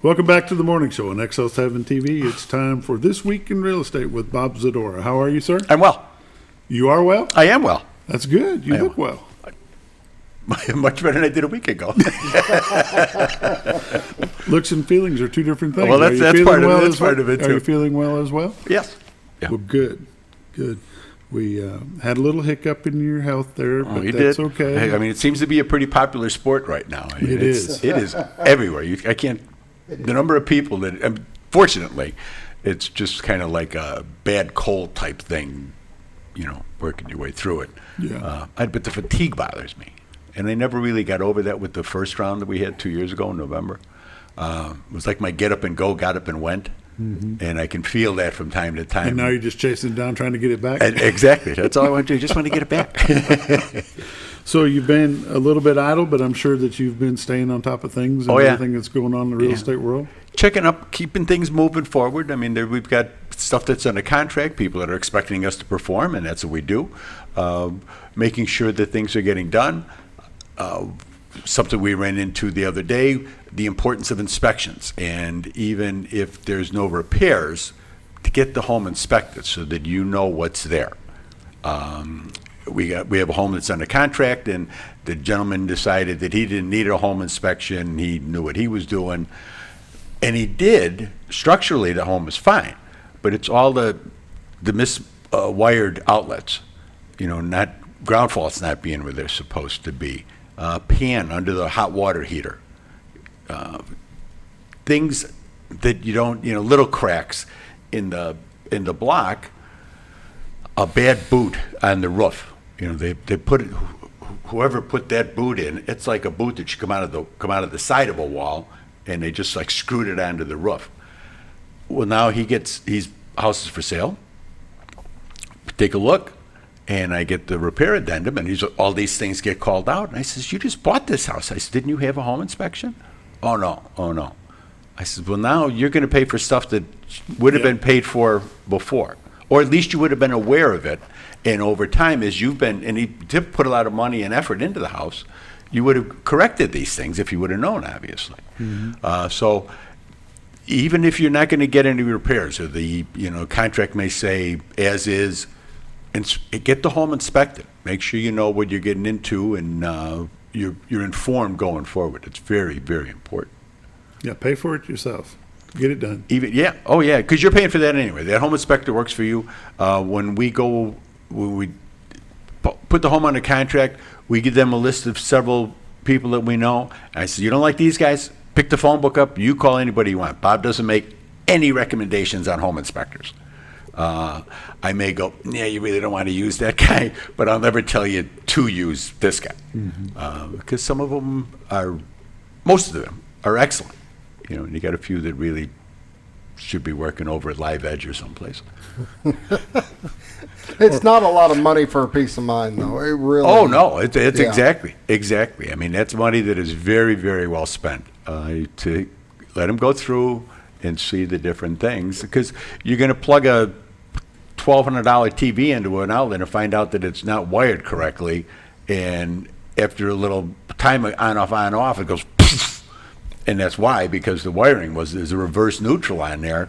Welcome back to the morning show on XL7 TV. It's time for This Week in Real Estate with Bob Zadora. How are you, sir? I'm well. You are well? I am well. That's good. You look well. Much better than I did a week ago. Looks and feelings are two different things. Well, that's part of it. That's part of it, Are too. you feeling well as well? Yes. Yeah. Well, good. We had a little hiccup in your health there, but You that's did. okay. Hey, I mean, it seems to be a pretty popular sport right now. I mean, It is. It is everywhere. I can't. The number of people that, fortunately, it's just kind of like a bad cold type thing, working your way through it. Yeah. But the fatigue bothers me. And I never really got over that with the first round that we had 2 years ago in November. It was like my get up and go, got up and went. Mm-hmm. And I can feel that from time to time. And now you're just chasing it down, trying to get it back? Exactly. That's all I want to do. I just want to get it back. So you've been a little bit idle, but I'm sure that you've been staying on top of things and everything that's going on in the real estate world? Checking up, keeping things moving forward. I mean, we've got stuff that's under contract, people that are expecting us to perform, and that's what we do. Making sure that things are getting done. Something we ran into the other day, the importance of inspections. And even if there's no repairs, to get the home inspected so that you know what's there. We have a home that's under contract, and the gentleman decided that he didn't need a home inspection. He knew what he was doing. And he did. Structurally, the home is fine. But it's all the miswired outlets. Not ground faults not being where they're supposed to be. Pan under the hot water heater. Things that you don't, little cracks in the block. A bad boot on the roof. They put it. Whoever put that boot in, it's like a boot that should come out of the side of a wall, and they just like screwed it onto the roof. Well, now he's house is for sale. Take a look. And I get the repair addendum, and all these things get called out. And I says, "You just bought this house." I said, "Didn't you have a home inspection?" Oh, no. I said, "Well, now you're going to pay for stuff that would have been paid for before. Or at least you would have been aware of it. And over time, as you've been, and he did put a lot of money and effort into the house, you would have corrected these things if you would have known, obviously." Mm-hmm. So even if you're not going to get any repairs, or the contract may say as is, and get the home inspected. Make sure you know what you're getting into, and you're informed going forward. It's very, very important. Yeah, pay for it yourself. Get it done. Because you're paying for that anyway. That home inspector works for you. When we put the home under contract, we give them a list of several people that we know. And I said, "You don't like these guys? Pick the phone book up. You call anybody you want." Bob doesn't make any recommendations on home inspectors. I may go, "Yeah, you really don't want to use that guy," but I'll never tell you to use this guy. Mm-hmm. Because most of them are excellent. And you got a few that really should be working over at Live Edge or someplace. It's not a lot of money for a peace of mind, though. It really. Oh, no, it's exactly. I mean, that's money that is very, very well spent to let them go through and see the different things, because you're going to plug a $1,200 TV into an outlet and find out that it's not wired correctly, and after a little time on off, it goes poof, and that's why, because the wiring there's a reverse neutral on there.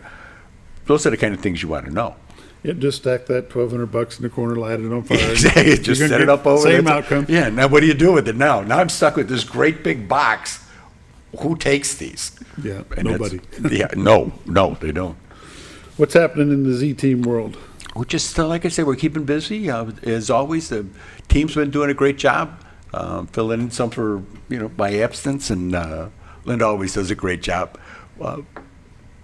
Those are the kind of things you want to know. Yeah, just stack that $1,200 in the corner, light it on fire. Exactly. Just set it up over there. Same outcome. Yeah. Now, what do you do with it now? Now I'm stuck with this great big box. Who takes these? Yeah, And nobody. No, they don't. What's happening in the Z-Team world? We're just, like I said, we're keeping busy. As always, the team's been doing a great job, filling in some for, my absence, and Linda always does a great job.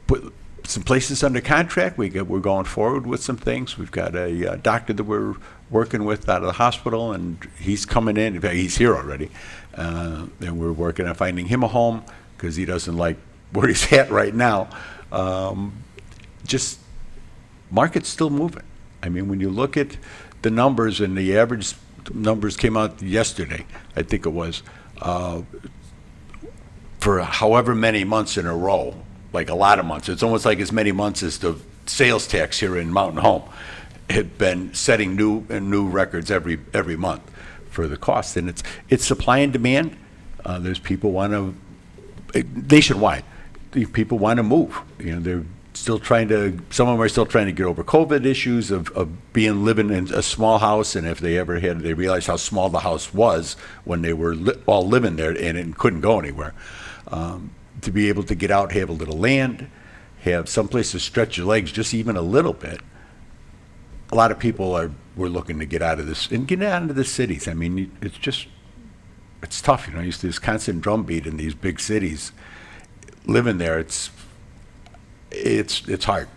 Put some places under contract. We're going forward with some things. We've got a doctor that we're working with out of the hospital, and he's coming in. In fact, he's here already. And we're working on finding him a home, because he doesn't like where he's at right now. Just market's still moving. I mean, when you look at the numbers, and the average numbers came out yesterday, I think it was, for however many months in a row, like a lot of months. It's almost like as many months as the sales tax here in Mountain Home had been setting new records every month for the cost. And it's supply and demand. There's people want to nationwide, the people want to move. They're still trying to. Some of them are still trying to get over COVID issues of living in a small house, and if they ever had, they realized how small the house was when they were all living there and couldn't go anywhere. To be able to get out, have a little land, have someplace to stretch your legs just even a little bit. A lot of people were looking to get out of this and get out into the cities. I mean, it's tough. You see this constant drumbeat in these big cities. Living there, it's hard,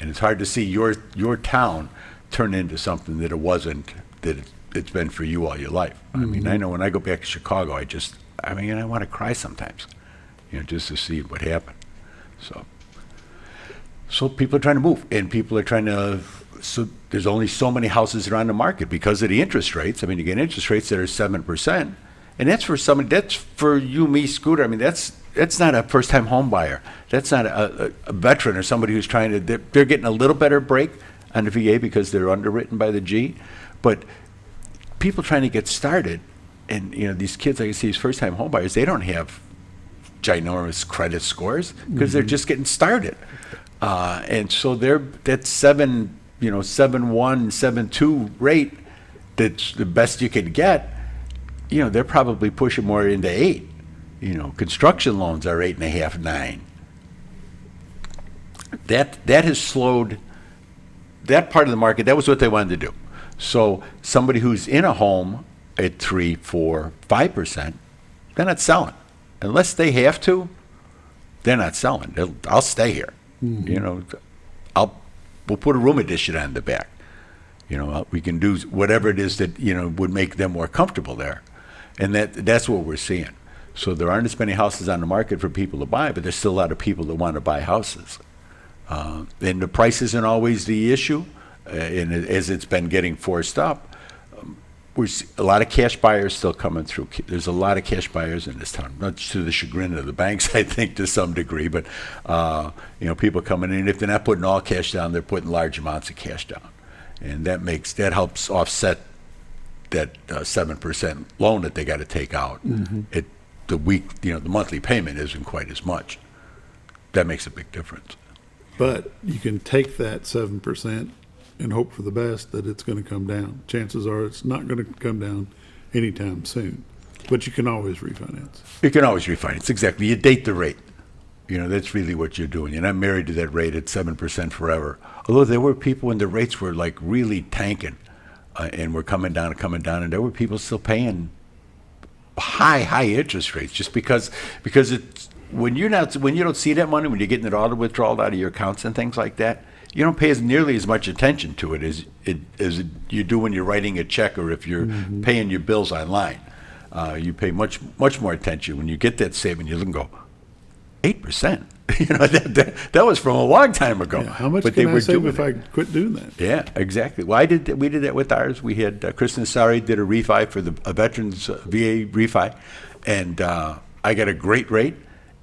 and it's hard to see your town turn into something that it wasn't, that it's been for you all your life. I mean, I know when I go back to Chicago, I want to cry sometimes, just to see what happened. So people are trying to move, and people are trying to. So there's only so many houses that are on the market because of the interest rates. I mean, you get interest rates that are 7%, and that's for somebody. That's for you, me, Scooter. I mean, that's not a first-time home buyer. That's not a veteran or somebody who's trying to. They're getting a little better break on the VA because they're underwritten by the G, but people trying to get started, and these kids, like I see, these first-time home buyers, they don't have ginormous credit scores because they're just getting started, and so that 7.1, 7.2 rate, that's the best you could get. They're probably pushing more into 8. Construction loans are 8.5, 9. That has slowed that part of the market. That was what they wanted to do. So somebody who's in a home at 3, 4, 5%, they're not selling unless they have to. They're not selling. I'll stay here. We'll put a room addition on the back. We can do whatever it is that would make them more comfortable there, and that's what we're seeing. So there aren't as many houses on the market for people to buy, but there's still a lot of people that want to buy houses. And the price isn't always the issue, and as it's been getting forced up, a lot of cash buyers still coming through. There's a lot of cash buyers in this town, much to the chagrin of the banks, I think, to some degree. But people coming in, if they're not putting all cash down, they're putting large amounts of cash down, and that helps offset that 7% loan that they got to take out. The monthly payment isn't quite as much. That makes a big difference. But you can take that 7% and hope for the best that it's going to come down. Chances are it's not going to come down anytime soon. But you can always refinance. You can always refinance, exactly. You date the rate. That's really what you're doing. You're not married to that rate at 7% forever. Although there were people when the rates were like really tanking and were coming down, and there were people still paying high interest rates just because it's when you don't see that money, when you're getting it auto withdrawal out of your accounts and things like that, you don't pay nearly as much attention to it as you do when you're writing a check or if you're paying your bills online. You pay much more attention when you get that saving. You look and go, 8%. That was from a long time ago. Yeah, how much can I save if I quit doing that? Yeah, exactly. Well, we did that with ours. We had Kristen Asari did a refi for a veterans VA refi, and I got a great rate,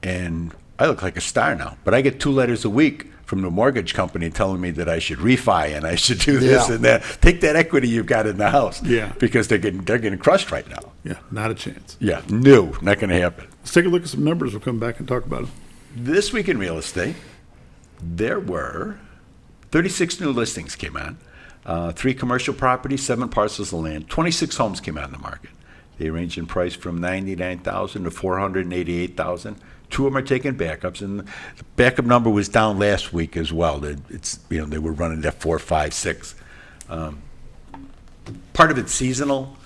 and I look like a star now. But I get 2 letters a week from the mortgage company telling me that I should refi and I should do this and that. Take that equity you've got in the house. Yeah. Because they're getting crushed right now. Yeah, not a chance. Yeah, no, not going to happen. Let's take a look at some numbers. We'll come back and talk about them. This week in real estate, there were 36 new listings came on, 3 commercial properties, 7 parcels of land, 26 homes came on the market. They range in price from $99,000 to $488,000. 2 of them are taking backups, and the backup number was down last week as well. They were running at 4, 5, 6. Part of it's seasonal,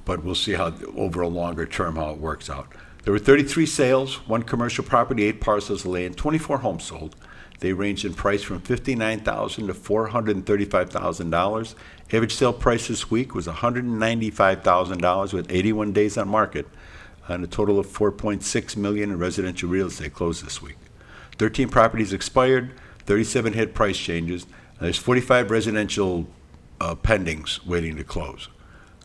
but we'll see how over a longer term how it works out. There were 33 sales, 1 commercial property, 8 parcels of land, 24 homes sold. They ranged in price from $59,000 to $435,000. Average sale price this week was $195,000 with 81 days on market, and a total of $4.6 million in residential real estate closed this week. 13 properties expired, 37 had price changes. There's 45 residential pendings waiting to close.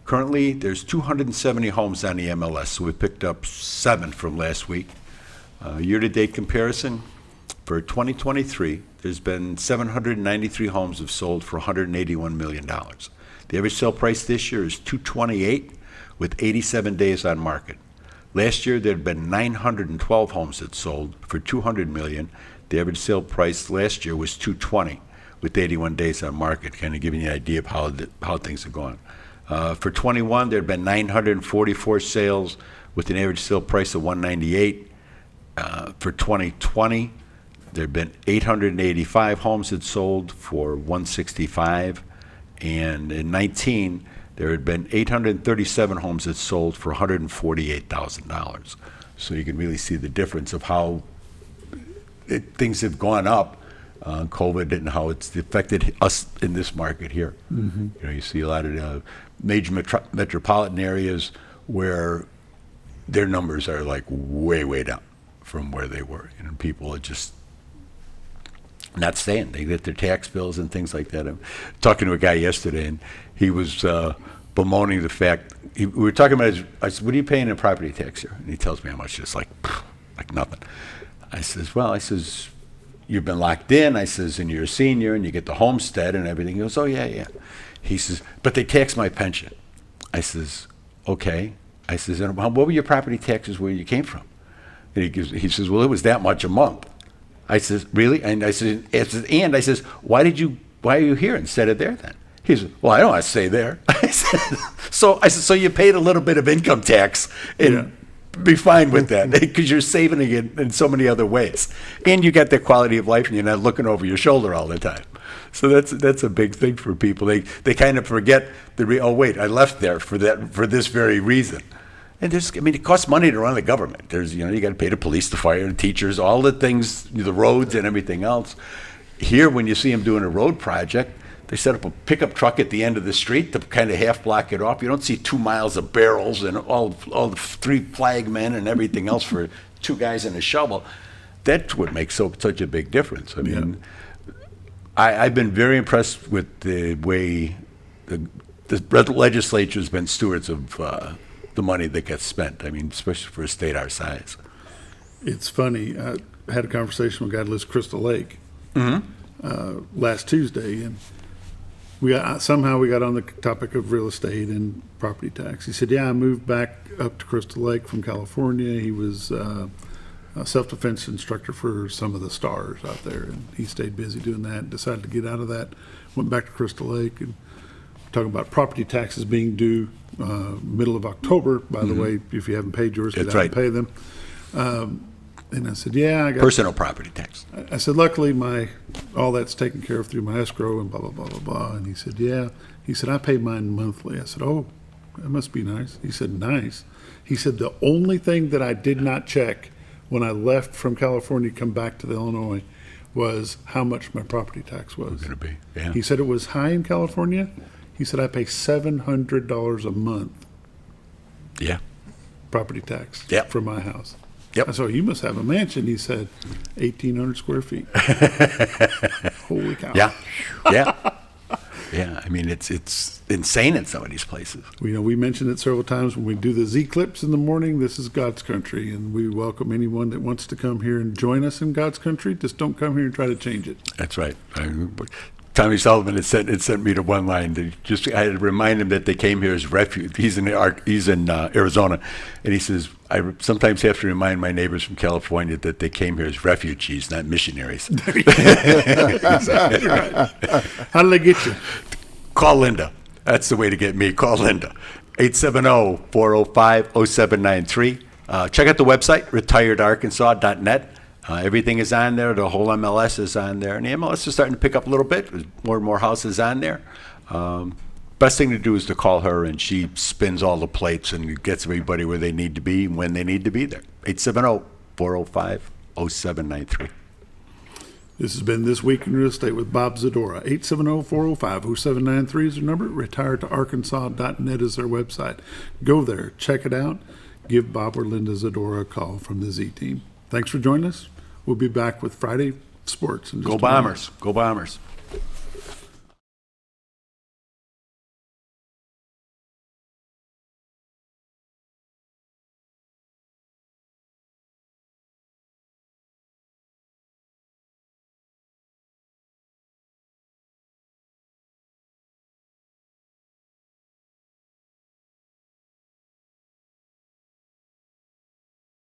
Currently, there's 270 homes on the MLS, so we picked up 7 from last week. Year-to-date comparison, for 2023, there's been 793 homes have sold for $181 million. The average sale price this year is $228 with 87 days on market. Last year, there had been 912 homes that sold for $200 million. The average sale price last year was $220, with 81 days on market, kind of giving you an idea of how things are going. For 21, there had been 944 sales with an average sale price of $198. For 2020, there had been 885 homes that sold for $165, and in 19, there had been 837 homes that sold for $148,000. So you can really see the difference of how things have gone up, COVID, and how it's affected us in this market here. You know, you see a lot of major metropolitan areas where their numbers are like way down from where they were. You know, people are just not staying. They get their tax bills and things like that. I'm talking to a guy yesterday, and he was bemoaning the fact, we were talking about I said, what are you paying in property tax here? And he tells me how much. It's like nothing. I says, well, you've been locked in. I says, and you're a senior, and you get the homestead and everything. He goes, oh, yeah. He says, but they tax my pension. I says, okay. I says, and what were your property taxes where you came from? And he says, well, it was that much a month. I says, really? And I said, why are you here instead of there then? He said, well, I don't want to stay there. I said, so you paid a little bit of income tax and be fine with that because you're saving it in so many other ways. And you get the quality of life and you're not looking over your shoulder all the time. So that's a big thing for people. They kind of forget oh wait, I left there for this very reason. And it costs money to run the government. You got to pay the police, the fire, the teachers, all the things, the roads and everything else. Here, when you see them doing a road project, they set up a pickup truck at the end of the street to kind of half block it off. You don't see 2 miles of barrels and all the 3 flagmen and everything else for 2 guys and a shovel. That's what makes such a big difference. I mean, I've been very impressed with the way the legislature's been stewards of the money that gets spent. I mean, especially for a state our size. It's funny. I had a conversation with a guy who lives in Crystal Lake last Tuesday, and we got on the topic of real estate and property tax. He said, I moved back up to Crystal Lake from California. He was a self-defense instructor for some of the stars out there, and he stayed busy doing that, decided to get out of that, went back to Crystal Lake, and talking about property taxes being due middle of October. By the way, if you haven't paid yours, get out and pay them. And I said, I got personal property tax. I said, luckily all that's taken care of through my escrow and blah, blah, blah, blah, blah. And he said, He said, I pay mine monthly. I said, oh, that must be nice. He said, nice. He said, the only thing that I did not check when I left from California to come back to Illinois was how much my property tax was. Going to be, yeah. He said it was high in California. He said, I pay $700 a month. Yeah. Property tax for my house. Yep. I said, you must have a mansion. He said, 1,800 square feet. Holy cow. Yeah. I mean, it's insane in some of these places. We mentioned it several times when we do the Z Clips in the morning. This is God's country, and we welcome anyone that wants to come here and join us in God's country. Just don't come here and try to change it. That's right. Tommy Sullivan had sent me to one line. I had to remind him that they came here as refuge. He's in Arizona, and he says, I sometimes have to remind my neighbors from California that they came here as refugees, not missionaries. Exactly right. How did they get you? Call Linda. That's the way to get me. Call Linda. 870-405-0793. Check out the website, retiredarkansas.net. Everything is on there. The whole MLS is on there. And the MLS is starting to pick up a little bit. There's more and more houses on there. Best thing to do is to call her, and she spins all the plates and gets everybody where they need to be and when they need to be there. 870-405-0793. This has been This Week in Real Estate with Bob Zadora. 870-405-0793 is their number. Retiredarkansas.net is their website. Go there. Check it out. Give Bob or Linda Zadora a call from the Z Team. Thanks for joining us. We'll be back with Friday Sports. Go Bombers. Go Bombers.